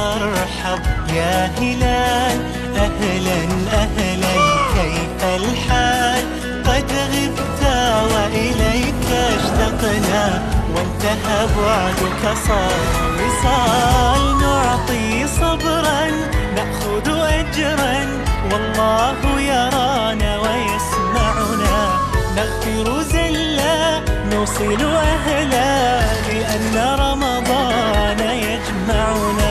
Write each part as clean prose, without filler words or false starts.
مرحب يا هلال أهلا أهلا كيف الحال قد غبت وإليك اشتقنا وانتهى بعدك صار وصال نعطي صبرا نأخذ أجرا والله يرانا ويسمعنا نغفر زلا نوصل أهلا لأن رمضان يجمعنا.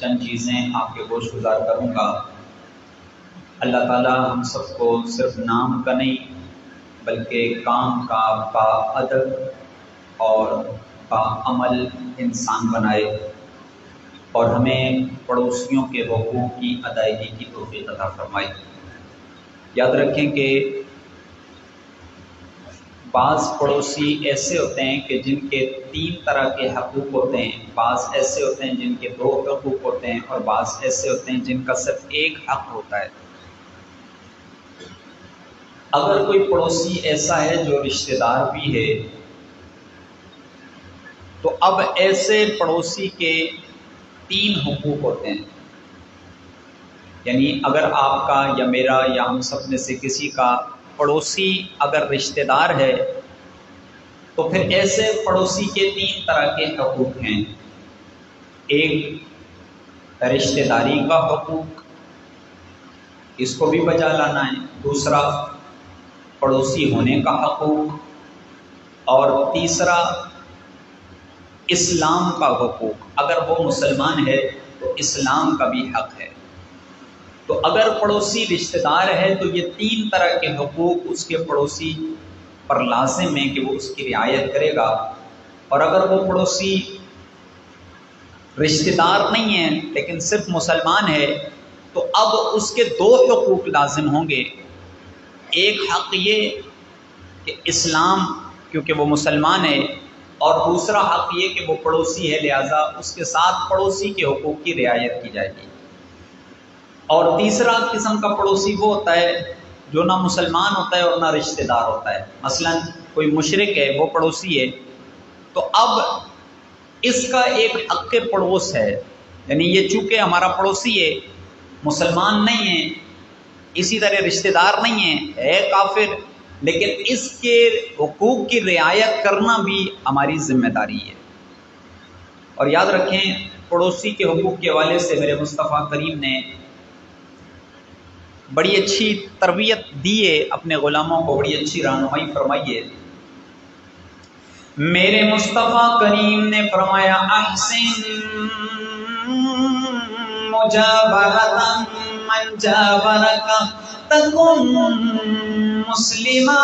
چند چیزیں آپ کے گوش گزار کروں گا۔ اللہ تعالی ہم سب کو صرف نام کا نہیں بلکہ کام کا با ادب اور با عمل انسان بنائے اور ہمیں پڑوسیوں کے حقوق کی ادائیگی کی توفیق عطا فرمائے۔ یاد رکھیں کہ بعض پڑوسی ایسے ہوتے ہیں کہ جن کے 3 طرح کے حقوق ہوتے ہیں، بعض ایسے ہوتے ہیں جن کے 2 حقوق ہوتے ہیں، اور بعض ایسے ہوتے ہیں جن کا صرف 1 حق ہوتا ہے۔ اگر کوئی پڑوسی ایسا ہے جو رشتہ دار بھی ہے تو اب ایسے پڑوسی کے 3 حقوق ہوتے ہیں، یعنی اگر آپ کا یا میرا یا ہم سب میں سے کسی کا پڑوسی اگر رشتہ دار ہے تو پھر ایسے پڑوسی کے 3 طرح کے حقوق ہیں۔ ایک رشتہ داری کا حقوق، اس کو بھی بجا لانا ہے، دوسرا پڑوسی ہونے کا حقوق، اور تیسرا اسلام کا حقوق۔ اگر وہ مسلمان ہے تو اسلام کا بھی حق ہے۔ تو اگر پڑوسی رشتہ دار ہے تو یہ 3 طرح کے حقوق اس کے پڑوسی پر لازم ہے کہ وہ اس کی رعایت کرے گا، اور اگر وہ پڑوسی رشتہ دار نہیں ہے لیکن صرف مسلمان ہے تو اب اس کے 2 حقوق لازم ہوں گے۔ ایک حق یہ کہ اسلام کیونکہ وہ مسلمان ہے، اور دوسرا حق یہ کہ وہ پڑوسی ہے لہذا اس کے ساتھ پڑوسی کے حقوق کی رعایت کی جائے گی۔ اور تیسرا قسم کا پڑوسی وہ ہوتا ہے جو نہ مسلمان ہوتا ہے اور نہ رشتہ دار ہوتا ہے، مثلا کوئی مشرک ہے وہ پڑوسی ہے، تو اب اس کا ایک حق پڑوس ہے، یعنی یہ چونکہ ہمارا پڑوسی ہے، مسلمان نہیں ہے، اسی طرح رشتہ دار نہیں ہے کافر، لیکن اس کے حقوق کی رعایت کرنا بھی ہماری ذمہ داری ہے۔ اور یاد رکھیں پڑوسی کے حقوق کے حوالے سے میرے مصطفیٰ کریم نے بڑی اچھی تربیت دی ہے، اپنے غلاموں کو بڑی اچھی رہنمائی فرمائی ہے۔ میرے مصطفیٰ کریم نے فرمایا احسن مجابرتا من جابرک تکن مسلما۔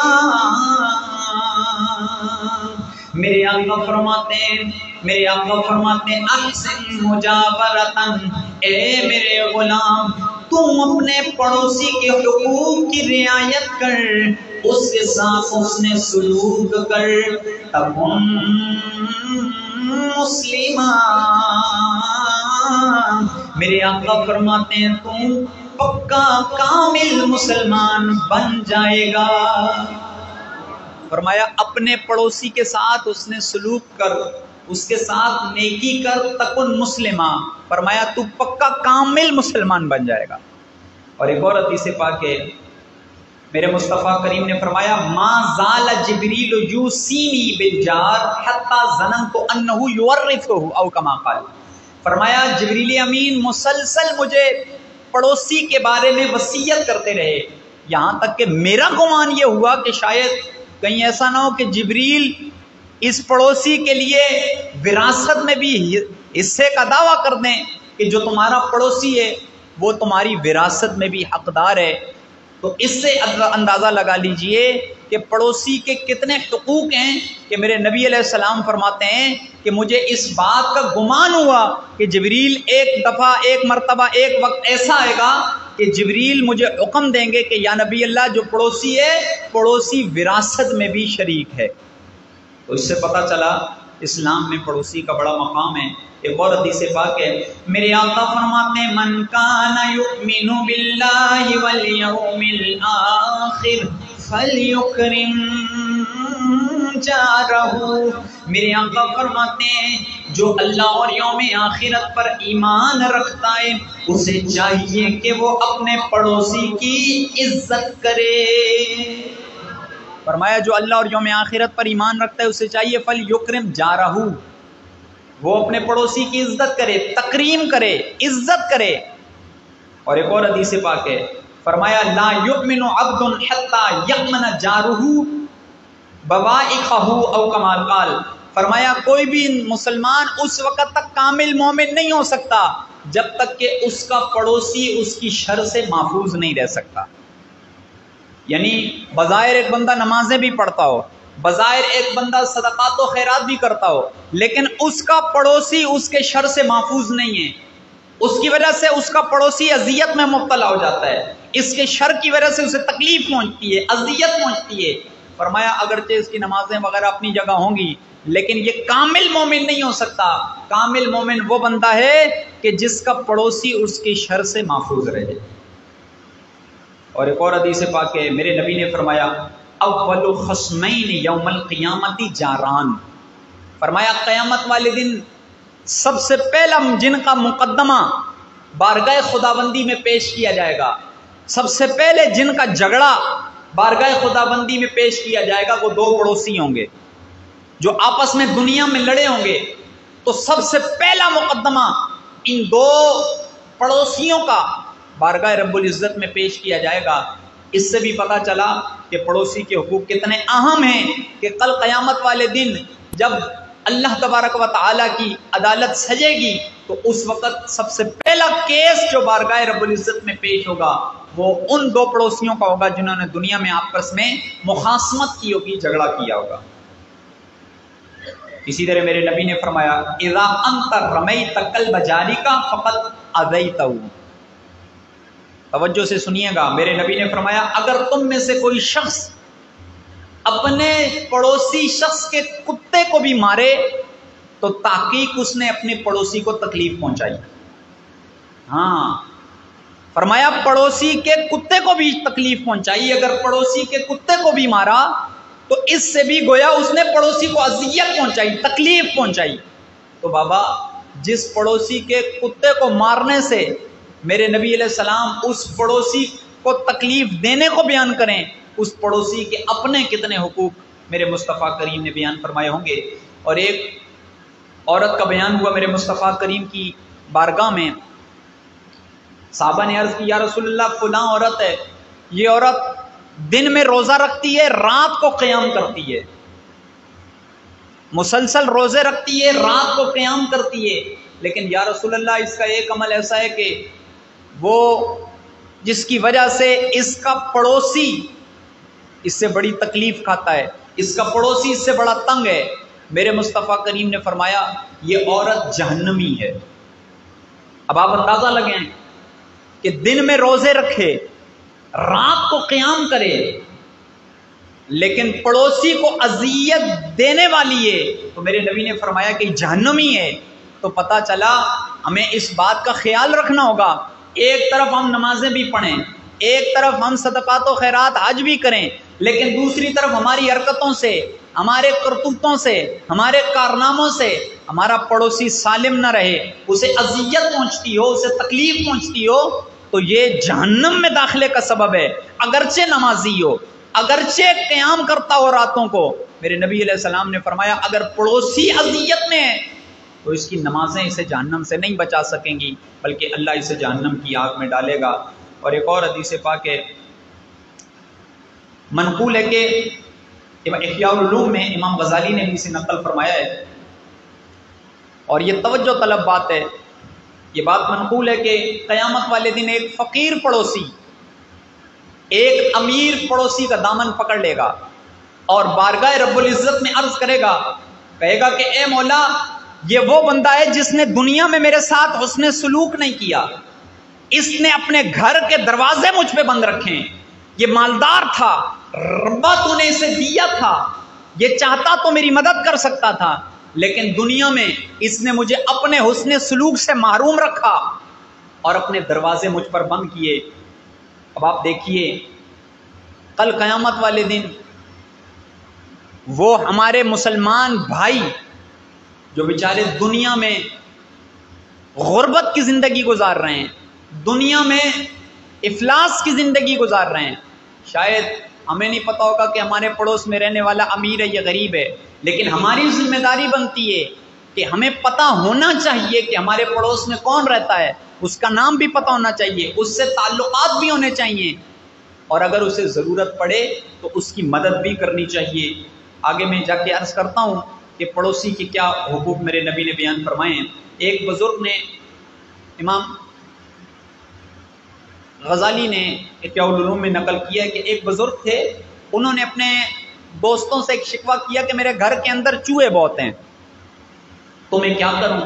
میرے آقا فرماتے ہیں احسن مجابرتا، اے میرے غلام تم اپنے پڑوسی کے حقوق کی رعایت کر، اس کے ساتھ حسن سلوک کر، تکن مسلما۔ میرے آقا فرماتے ہیں تم پکا کامل مسلمان بن جائے گا۔ فرمایا اپنے پڑوسی کے ساتھ حسن سلوک کر، اس کے ساتھ نیکی کر، تکن مسلمہ، فرمایا تو پکا کامل مسلمان بن جائے گا۔ اور ایک اور حدیث پاک ہے، میرے مصطفیٰ کریم نے فرمایا ما زال جبریل یوصینی بالجار حتی ظننت انہ یورثہ او کما قال۔ فرمایا جبریل امین مسلسل مجھے پڑوسی کے بارے میں وصیت کرتے رہے، یہاں تک کہ میرا گمان یہ ہوا کہ شاید کہیں ایسا نہ ہو کہ جبریل اس پڑوسی کے لیے وراثت میں بھی حصے کا دعویٰ کر دیں کہ جو تمہارا پڑوسی ہے وہ تمہاری وراثت میں بھی حقدار ہے۔ تو اس سے اندازہ لگا لیجئے کہ پڑوسی کے کتنے حقوق ہیں کہ میرے نبی علیہ السلام فرماتے ہیں کہ مجھے اس بات کا گمان ہوا کہ جبریل ایک مرتبہ ایک وقت ایسا آئے گا کہ جبریل مجھے حکم دیں گے کہ یا نبی اللہ جو پڑوسی ہے پڑوسی وراثت میں بھی شریک ہے۔ تو اس سے پتہ چلا اسلام میں پڑوسی کا بڑا مقام ہے۔ ایک اور حدیث پاک ہے، میرے آقا فرماتے ہیں من کان یؤمن باللہ والیوم الآخر فلیکرم جارہ۔ میرے آقا فرماتے ہیں جو اللہ اور یوم آخرت پر ایمان رکھتا ہے اسے چاہیے کہ وہ اپنے پڑوسی کی عزت کرے۔ فرمایا جو اللہ اور یوم آخرت پر ایمان رکھتا ہے اسے چاہیے فلیکرم جارہ، وہ اپنے پڑوسی کی عزت کرے، تکریم کرے، عزت کرے۔ اور ایک اور حدیث پاک ہے، فرمایا لا یؤمن عبد حتی یأمن جارہ بوائقہ او کما قال۔ فرمایا کوئی بھی مسلمان اس وقت تک کامل مومن نہیں ہو سکتا جب تک کہ اس کا پڑوسی اس کی شر سے محفوظ نہیں رہ سکتا. یعنی بظاہر ایک بندہ نمازیں بھی پڑھتا ہو، بظاہر ایک بندہ صدقات و خیرات بھی کرتا ہو، لیکن اس کا پڑوسی اس کے شر سے محفوظ نہیں ہے، اس کی وجہ سے اس کا پڑوسی اذیت میں مبتلا ہو جاتا ہے، اس کے شر کی وجہ سے اسے تکلیف پہنچتی ہے، اذیت پہنچتی ہے. فرمایا اگرچہ اس کی نمازیں وغیرہ اپنی جگہ ہوں گی، لیکن یہ کامل مومن نہیں ہو سکتا. کامل مومن وہ بندہ ہے کہ جس کا پڑوسی اس کے شر سے محفوظ رہے. اور ایک اور حدیث پاک ہے، میرے نبی نے فرمایا اول خصمین یوم القیامت جاران. فرمایا قیامت والے دن سب سے پہلا جن کا مقدمہ بارگاہ خداوندی میں پیش کیا جائے گا، سب سے پہلے جن کا جھگڑا بارگاہ خداوندی میں پیش کیا جائے گا، وہ دو پڑوسی ہوں گے جو آپس میں دنیا میں لڑے ہوں گے. تو سب سے پہلا مقدمہ ان دو پڑوسیوں کا بارگاہ رب العزت میں پیش کیا جائے گا. اس سے بھی پتہ چلا کہ پڑوسی کے حقوق کتنے اہم ہیں کہ کل قیامت والے دن جب اللہ تبارک و تعالیٰ کی عدالت سجے گی تو اس وقت سب سے پہلا کیس جو بارگاہ رب العزت میں پیش ہوگا وہ ان دو پڑوسیوں کا ہوگا جنہوں نے دنیا میں آپس میں مخاصمت کی ہوگی، جھگڑا کیا ہوگا. اسی طرح میرے نبی نے فرمایا اذا انت رمیت کلب جارک فقد اذیتہ. توجہ سے سنیے گا، میرے نبی نے فرمایا اگر تم میں سے کوئی شخص اپنے پڑوسی شخص کے کتے کو بھی مارے تو تحقیق اس نے اپنے پڑوسی کو تکلیف پہنچائی. ہاں فرمایا پڑوسی کے کتے کو بھی تکلیف پہنچائی. اگر پڑوسی کے کتے کو بھی مارا تو اس سے بھی گویا اس نے پڑوسی کو اذیت پہنچائی، تکلیف پہنچائی. تو بابا جس پڑوسی کے کتے کو مارنے سے میرے نبی علیہ السلام اس پڑوسی کو تکلیف دینے کو بیان کریں، اس پڑوسی کے اپنے کتنے حقوق میرے مصطفیٰ کریم نے بیان فرمائے ہوں گے. اور ایک عورت کا بیان ہوا میرے مصطفیٰ کریم کی بارگاہ میں. صحابہ نے عرض کی یا رسول اللہ فلاں عورت ہے، یہ عورت دن میں روزہ رکھتی ہے، رات کو قیام کرتی ہے، مسلسل روزے رکھتی ہے، رات کو قیام کرتی ہے، لیکن یا رسول اللہ اس کا ایک عمل ایسا ہے کہ وہ جس کی وجہ سے اس کا پڑوسی اس سے بڑی تکلیف کھاتا ہے، اس کا پڑوسی اس سے بڑا تنگ ہے. میرے مصطفیٰ کریم نے فرمایا یہ عورت جہنمی ہے. اب آپ اندازہ لگیں کہ دن میں روزے رکھے، رات کو قیام کرے، لیکن پڑوسی کو اذیت دینے والی ہے، تو میرے نبی نے فرمایا کہ جہنمی ہے. تو پتہ چلا ہمیں اس بات کا خیال رکھنا ہوگا، ایک طرف ہم نمازیں بھی پڑھیں، ایک طرف ہم صدقات و خیرات حج بھی کریں، لیکن دوسری طرف ہماری حرکتوں سے، ہمارے کرتوتوں سے، ہمارے کارناموں سے ہمارا پڑوسی سالم نہ رہے، اسے اذیت پہنچتی ہو، اسے تکلیف پہنچتی ہو، تو یہ جہنم میں داخلے کا سبب ہے. اگرچہ نمازی ہو، اگرچہ قیام کرتا ہو راتوں کو، میرے نبی علیہ السلام نے فرمایا اگر پڑوسی اذیت میں ہے تو اس کی نمازیں اسے جہنم سے نہیں بچا سکیں گی، بلکہ اللہ اسے جہنم کی آگ میں ڈالے گا. اور ایک اور حدیث پاک ہے، منقول ہے کہ احیاء العلوم میں امام غزالی نے بھی اسے نقل فرمایا ہے، اور یہ توجہ طلب بات ہے، یہ بات منقول ہے کہ قیامت والے دن ایک فقیر پڑوسی ایک امیر پڑوسی کا دامن پکڑ لے گا اور بارگاہ رب العزت میں عرض کرے گا، کہے گا کہ اے مولا یہ وہ بندہ ہے جس نے دنیا میں میرے ساتھ حسن سلوک نہیں کیا، اس نے اپنے گھر کے دروازے مجھ پہ بند رکھے، یہ مالدار تھا، ربا تو نے اسے دیا تھا، یہ چاہتا تو میری مدد کر سکتا تھا، لیکن دنیا میں اس نے مجھے اپنے حسن سلوک سے محروم رکھا اور اپنے دروازے مجھ پر بند کیے. اب آپ دیکھیے کل قیامت والے دن وہ ہمارے مسلمان بھائی جو بیچارے دنیا میں غربت کی زندگی گزار رہے ہیں، دنیا میں افلاس کی زندگی گزار رہے ہیں، شاید ہمیں نہیں پتا ہوگا کہ ہمارے پڑوس میں رہنے والا امیر ہے یا غریب ہے، لیکن ہماری ذمہ داری بنتی ہے کہ ہمیں پتا ہونا چاہیے کہ ہمارے پڑوس میں کون رہتا ہے، اس کا نام بھی پتا ہونا چاہیے، اس سے تعلقات بھی ہونے چاہیے، اور اگر اسے ضرورت پڑے تو اس کی مدد بھی کرنی چاہیے. آگے میں جا کے عرض کرتا ہوں کہ پڑوسی کے کیا حقوق میرے نبی نے بیان فرمائے ہیں. ایک بزرگ نے امام غزالی نے احیاء العلوم میں نقل کیا ہے کہ ایک بزرگ تھے، انہوں نے اپنے دوستوں سے ایک شکوہ کیا کہ میرے گھر کے اندر چوہے بہت ہیں، تو میں کیا کروں؟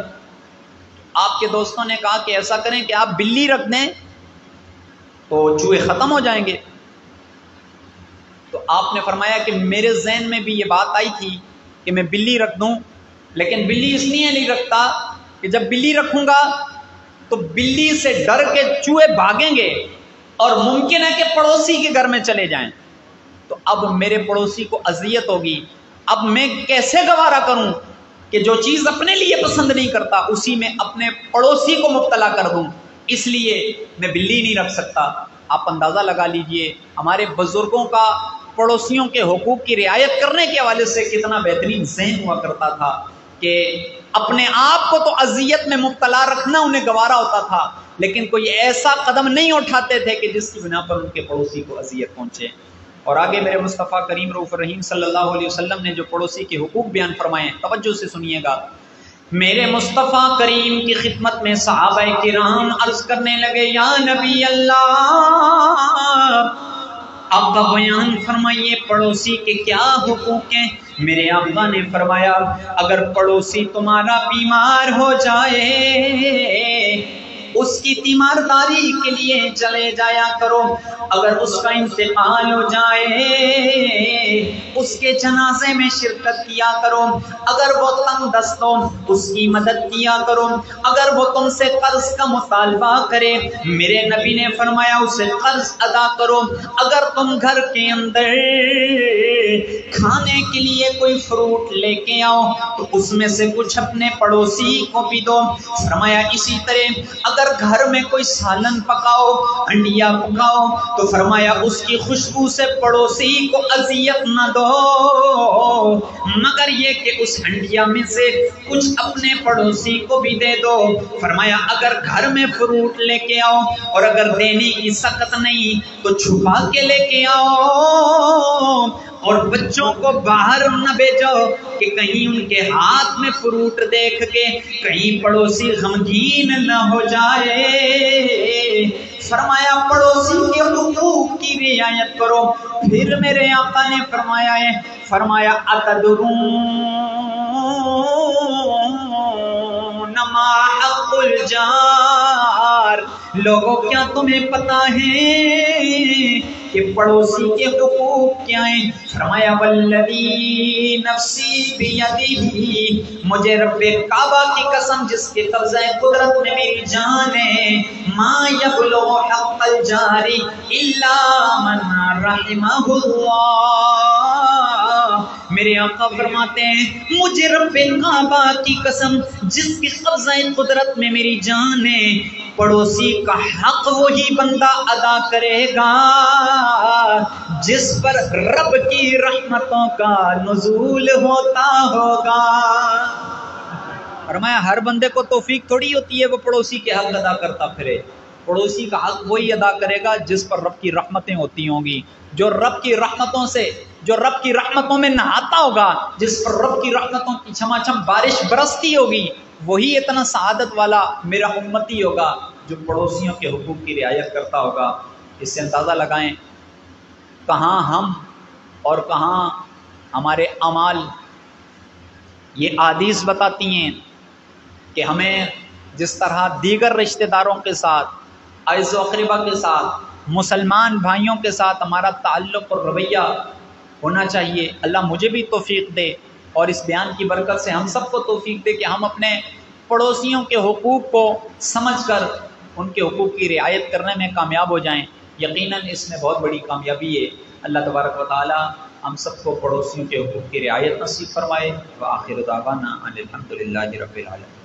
آپ کے دوستوں نے کہا کہ ایسا کریں کہ آپ بلی رکھ دیں تو چوہے ختم ہو جائیں گے۔ تو آپ نے فرمایا کہ میرے ذہن میں بھی یہ بات آئی تھی کہ میں بلی رکھ دوں، لیکن بلی اس لیے نہیں رکھتا کہ جب بلی رکھوں گا تو بلی سے ڈر کے چوہے بھاگیں گے اور ممکن ہے کہ پڑوسی کے گھر میں چلے جائیں، تو اب میرے پڑوسی کو اذیت ہوگی، اب میں کیسے گوارا کروں کہ جو چیز اپنے لیے پسند نہیں کرتا اسی میں اپنے پڑوسی کو مبتلا کر دوں، اس لیے میں بلی نہیں رکھ سکتا۔ آپ اندازہ لگا لیجئے ہمارے بزرگوں کا پڑوسیوں کے حقوق کی رعایت کرنے کے حوالے سے کتنا بہترین ذہن ہوا کرتا تھا کہ اپنے آپ کو تو اذیت میں مبتلا رکھنا انہیں گوارا ہوتا تھا، لیکن کوئی ایسا قدم نہیں اٹھاتے تھے کہ جس کی بنا پر ان کے پڑوسی کو اذیت پہنچے۔ اور آگے میرے مصطفیٰ کریم رؤوف الرحیم صلی اللہ علیہ وسلم نے جو پڑوسی کے حقوق بیان فرمائے، توجہ سے سنیے گا۔ میرے مصطفیٰ کریم کی خدمت میں صحابہ کرام عرض کرنے لگے، یا نبی اللہ، آقا بیان فرمائیے پڑوسی کے کیا حقوق ہیں؟ میرے آقا نے فرمایا، اگر پڑوسی تمہارا بیمار ہو جائے اس کی تیمارداری کے لیے چلے جایا کرو، اگر اس کا انتقال ہو جائے اس کے جنازے میں شرکت کیا کرو، اگر وہ تنگ دست ہو اس کی مدد کیا کرو، اگر وہ تم سے قرض کا مطالبہ کرے میرے نبی نے فرمایا اسے قرض ادا کرو، اگر تم گھر کے اندر کھانے کے لیے کوئی فروٹ لے کے آؤ تو اس میں سے کچھ اپنے پڑوسی کو بھی دو۔ فرمایا اسی طرح اگر گھر میں کوئی سالن پکاؤ، انڈیا پکاؤ تو فرمایا اس کی خوشبو سے پڑوسی کو اذیت نہ دو، مگر یہ کہ اس ہنڈیا میں سے کچھ اپنے پڑوسی کو بھی دے دو۔ فرمایا اگر گھر میں فروٹ لے کے آؤ اور اگر دینے کی سخت نہیں تو چھپا کے لے کے آؤ، اور بچوں کو باہر نہ بھیجو کہ کہیں ان کے ہاتھ میں فروٹ دیکھ کے کہیں پڑوسی غمگین نہ ہو جائے۔ فرمایا پڑوسی کے حقوق کی رعایت کرو۔ پھر میرے آقا نے فرمایا اتدرون ما حق الجار، لوگوں کیا تمہیں پتا ہے کہ پڑوسی کے حقوق کیا ہیں؟ فرمایا والذی نفسی بیدہ، مجھے رب کعبہ کی قسم جس کے قبضہ قدرت میں میری جان ہے، ما یبلغ حق الجاری الا من رحمہ اللہ، میرے آقا فرماتے ہیں مجھے رب کعبہ کی قسم جس کی قبضہ قدرت میں میری جان ہے، پڑوسی کا حق وہی بندہ ادا کرے گا جس پر رب کی رحمتوں کا نزول ہوتا ہوگا۔ فرمایا ہر بندے کو توفیق تھوڑی ہوتی ہے وہ پڑوسی کے حق ادا کرتا پھرے، پڑوسی کا حق وہی ادا کرے گا جس پر رب کی رحمتیں ہوتی ہوں گی، جو رب کی رحمتوں میں نہاتا ہوگا، جس پر رب کی رحمتوں کی چھما چھم بارش برستی ہوگی، وہی اتنا سعادت والا میرا امتی ہوگا جو پڑوسیوں کے حقوق کی رعایت کرتا ہوگا۔ اس سے اندازہ لگائیں کہاں ہم اور کہاں ہمارے اعمال۔ یہ احادیث بتاتی ہیں کہ ہمیں جس طرح دیگر رشتہ داروں کے ساتھ، اعز و اقربا کے ساتھ، مسلمان بھائیوں کے ساتھ ہمارا تعلق اور رویہ ہونا چاہیے۔ اللہ مجھے بھی توفیق دے اور اس بیان کی برکت سے ہم سب کو توفیق دے کہ ہم اپنے پڑوسیوں کے حقوق کو سمجھ کر ان کے حقوق کی رعایت کرنے میں کامیاب ہو جائیں۔ یقیناً اس میں بہت بڑی کامیابی ہے۔ اللہ تبارک و تعالی ہم سب کو پڑوسیوں کے حقوق کی رعایت نصیب فرمائے۔ وآخر دعوانا ان الحمد للہ رب العالمین۔